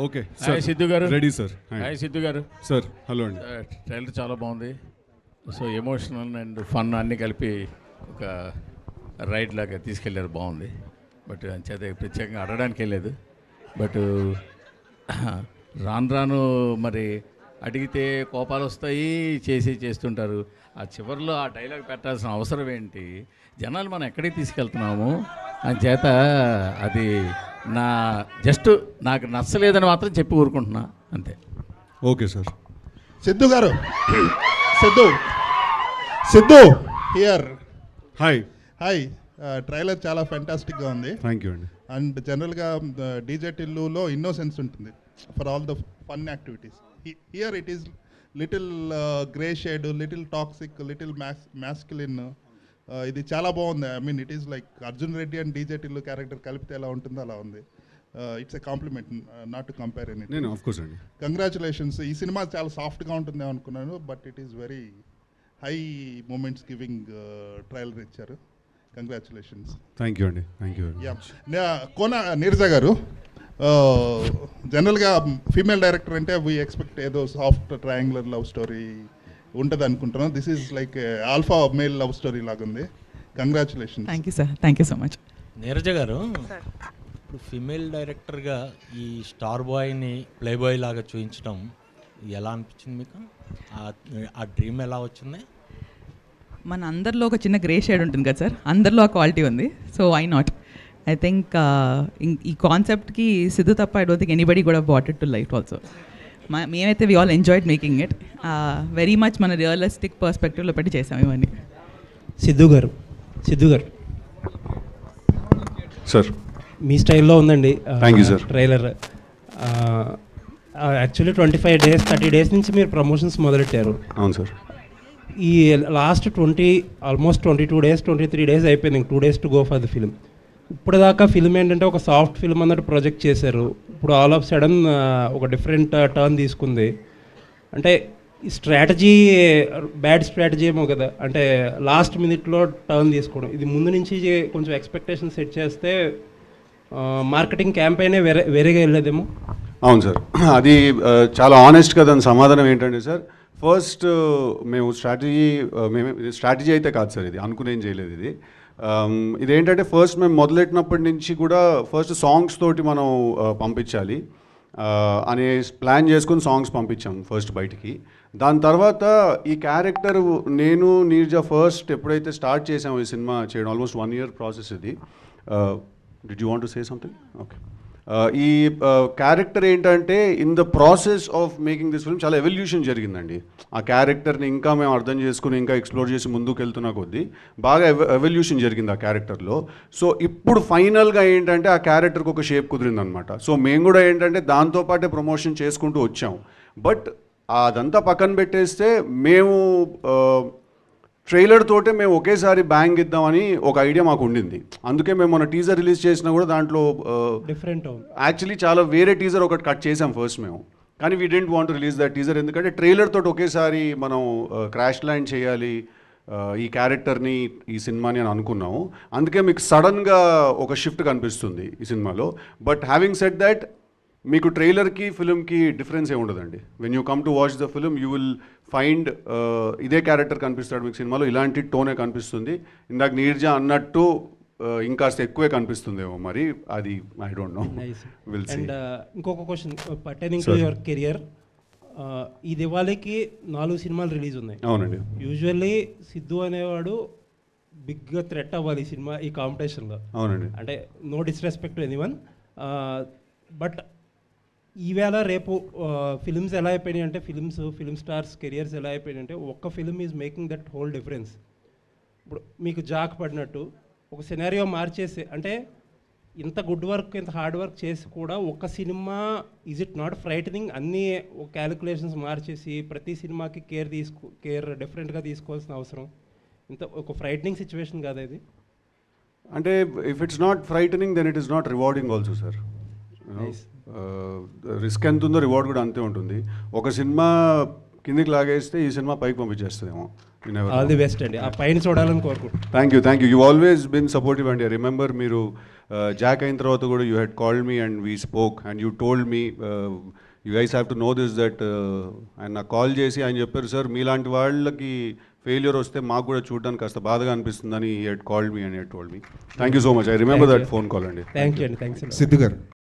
Okay hi Siddhu గారు. Ready sir. Hi Siddhu garu. Sir hello అండి. Trailer చాలా బాగుంది. సో ఎమోషనల్ అండ్ ఫన్ అన్నీ కలిపి ఒక రైడ్ లాగా తీసుకెళ్ళారు, బాగుంది. బట్ అంచేత ప్రత్యేకంగా అడగడానికి వెళ్ళలేదు. బట్ రాను రాను మరి అడిగితే కోపాలు వస్తాయి, చేస్తుంటారు. ఆ చివరిలో ఆ డైలాగ్ పెట్టాల్సిన అవసరం ఏంటి? జనాలు మనం ఎక్కడికి తీసుకెళ్తున్నాము అని చేత అది నాకు నచ్చలేదని మాత్రం చెప్పి ఊరుకుంటున్నా అంతే. Okay sir. సిద్ధు గారు, సిద్ధు హియర్. హాయ్. ట్రైలర్ చాలా ఫెంటాస్టిక్గా ఉంది. థ్యాంక్ యూ అండి. అండ్ జనరల్గా డీజే టిల్లులో ఇన్నోసెన్స్ ఉంటుంది for all the fun activities. Here it is little grey shade, little toxic, little masculine. ఇది చాలా బాగుంది. I mean it is like Arjun Reddy and DJ Tillu character కలిపితే ఎలా ఉంటుందో అలా ఉంది. It's a compliment, not to compare any. నేను ఆఫ్ కోర్స్ అండి. కంగ్రాచులేషన్స్. ఈ సినిమా చాలా సాఫ్ట్గా ఉంటుందేమో అనుకున్నాను, but it is very high moments giving trailer ఇచ్చారు. కంగ్రాచులేషన్స్. థ్యాంక్ యూ అండి. Thank you. కోన నీరజ గారు, జనరల్గా ఫీమేల్ డైరెక్టర్ అంటే వీ ఎక్స్పెక్ట్ ఏదో సాఫ్ట్ ట్రయాంగులర్ లవ్ స్టోరీ ఉంటుంది అనుకుంటున్నాను. This is like alpha male love story లాగా ఉంది. Congratulations. Thank you sir. Thank you so much. Neeraja garu, ఇప్పుడు ఫిమేల్ డైరెక్టర్గా ఈ స్టార్ బాయ్ని ప్లే బాయ్ లాగా చూపించడం ఎలా అనిపించింది మీకు? ఆ డ్రీమ్ ఎలా వచ్చింది? మన అందరిలో ఒక చిన్న గ్రే షేడ్ ఉంటుంది కదా సార్, అందరిలో ఆ క్వాలిటీ ఉంది. So why not? I think ఈ కాన్సెప్ట్కి సిద్ధు తప్ప ఐ డోంట్ థింక్ ఎనీబడి కూడా brought it to life also. మేమైతే we all enjoyed making it very much. మన రియలిస్టిక్ పర్స్పెక్టివ్లో పెట్టి చేసాం ఇవన్నీ. సిద్ధు గారు సార్, మీ స్టైల్లో ఉందండి. Thank you sir. Trailer actually 25 days 30 days నుంచి మీరు ప్రమోషన్స్ మొదలెట్టారు. అవును సార్. ఈ లాస్ట్ ఆల్మోస్ట్ 22 days 23 days అయిపోయింది. 2 days to go for the film. ఇప్పుడు దాకా ఫిల్మ్ ఏంటంటే ఒక సాఫ్ట్ ఫిల్మ్ అన్నట్టు ప్రొజెక్ట్ చేశారు. ఇప్పుడు ఆల్ ఆఫ్ సడన్ ఒక డిఫరెంట్ టర్న్ తీసుకుంది. అంటే ఈ స్ట్రాటజీ బ్యాడ్ స్ట్రాటజీ ఏమో కదా, అంటే లాస్ట్ మినిట్లో టర్న్ తీసుకోవడం. ఇది ముందు నుంచి కొంచెం ఎక్స్పెక్టేషన్ సెట్ చేస్తే మార్కెటింగ్ క్యాంపెయినే వేరేగా వెళ్ళేదేమో. అవును సార్, అది చాలా ఆనెస్ట్గా దాని సమాధానం ఏంటంటే సార్, ఫస్ట్ మేము స్ట్రాటజీ అయితే కాదు సార్, ఇది అనుకునేం చేయలేదు. ఇదేంటంటే ఫస్ట్ మేము మొదలెట్టినప్పటి నుంచి కూడా ఫస్ట్ సాంగ్స్ తోటి మనం పంపించాలి అనే ప్లాన్ చేసుకుని సాంగ్స్ పంపించాం ఫస్ట్ బయటికి. దాని తర్వాత ఈ క్యారెక్టర్ నేను నీరజ ఫస్ట్ ఎప్పుడైతే స్టార్ట్ చేసాము ఈ సినిమా చేయడం, ఆల్మోస్ట్ 1 year ప్రాసెస్ ఇది. Did you want to say something? Okay. ఈ క్యారెక్టర్ ఏంటంటే in the process of making this film చాలా ఎవల్యూషన్ జరిగిందండి. ఆ క్యారెక్టర్ని ఇంకా మేము అర్థం చేసుకుని ఇంకా ఎక్స్ప్లోర్ చేసి ముందుకు వెళ్తున్న కొద్దీ బాగా ఎవల్యూషన్ జరిగింది ఆ క్యారెక్టర్లో. సో ఇప్పుడు ఫైనల్గా ఏంటంటే ఆ క్యారెక్టర్కి ఒక షేప్ కుదిరిందనమాట. సో మేము కూడా ఏంటంటే దాంతోపాటే ప్రమోషన్ చేసుకుంటూ వచ్చాం. బట్ అదంతా పక్కన పెట్టేస్తే మేము ట్రైలర్ తోటే మేము ఒకేసారి బ్యాంగ్ ఇద్దామని ఒక ఐడియా మాకు ఉండింది. అందుకే మేము మన టీజర్ రిలీజ్ చేసినా కూడా దాంట్లో డిఫరెంట్ యాక్చువల్లీ చాలా వేరే టీజర్ ఒకటి కట్ చేసాం ఫస్ట్ మేము. కానీ we didn't want release that teaser, ఎందుకంటే ట్రైలర్ తోటి ఒకేసారి మనం క్రాష్ ల్యాండ్ చేయాలి ఈ క్యారెక్టర్ని ఈ సినిమాని అని అనుకున్నాము. అందుకే మీకు సడన్గా ఒక షిఫ్ట్ కనిపిస్తుంది ఈ సినిమాలో. బట్ హ్యావింగ్ సెడ్ దట్, మీకు ట్రైలర్కి ఫిల్మ్కి డిఫరెన్స్ ఏమి ఉండదండి. When you come to watch the film you will find ఇదే క్యారెక్టర్ కనిపిస్తాడు మీకు సినిమాలో, ఇలాంటి టోనే కనిపిస్తుంది. ఇందాక నీరజ అన్నట్టు ఇంకాస్త ఎక్కువే కనిపిస్తుందేమో, మరి అది I don't know, will see. And ఇంకొక question pertaining to your career. ఈ దివాళీకి 4 సినిమాలు రిలీజ్ ఉన్నాయి. అవునండి. యూజువల్లీ సిద్ధు అనేవాడు బిగ్గా థ్రెట్ అవ్వాలి ఈ సినిమా ఈ కాంపిటీషన్లో. అవునండి. అంటే no disrespect to anyone, but ఈవేళ రేపు ఫిల్మ్స్ ఎలా అయిపోయినాయి అంటే ఫిల్మ్ స్టార్స్ కెరియర్స్ ఎలా అయిపోయినాయి అంటే ఒక్క film is making that whole difference. ఇప్పుడు మీకు జాక్ పడినట్టు ఒక సినారియో మార్చేసి, అంటే ఇంత గుడ్ వర్క్ ఇంత హార్డ్ వర్క్ చేసి కూడా ఒక్క cinema is it not frightening? అన్నీ క్యాలిక్యులేషన్స్ మార్చేసి ప్రతి సినిమాకి కేర్ డిఫరెంట్గా తీసుకోవాల్సిన అవసరం ఇంత ఒక ఫ్రైటనింగ్ సిచ్యువేషన్ కాదా ఇది? అంటే if it's not frightening then it is not rewarding also sir. Risk ఎంత ఉందో రివార్డ్ కూడా అంతే ఉంటుంది. ఒక సినిమా కిందికి లాగేస్తే ఈ సినిమా పైకి పంపించేస్తుందేమో. ఆల్ ది బెస్ట్ అండి. ఆ పైన చూడాలని కోరుకుంటున్నాను. Thank you. You always been supportive అండి. ఐ రిమెంబర్ మీరు జాక్ అయిన తర్వాత కూడా you had called me and we spoke and you told me you guys have to know this that. ఆయన నాకు కాల్ చేసి ఆయన చెప్పారు, సార్ మీలాంటి వాళ్ళకి ఫెయిల్యూర్ వస్తే మాకు కూడా చూడడానికి కాస్త బాధగా అనిపిస్తుందని he had called me and had told me. Thank you so much. I remember that phone call అండి. థ్యాంక్ యూ అండి. థ్యాంక్స్. సిద్ధు గారు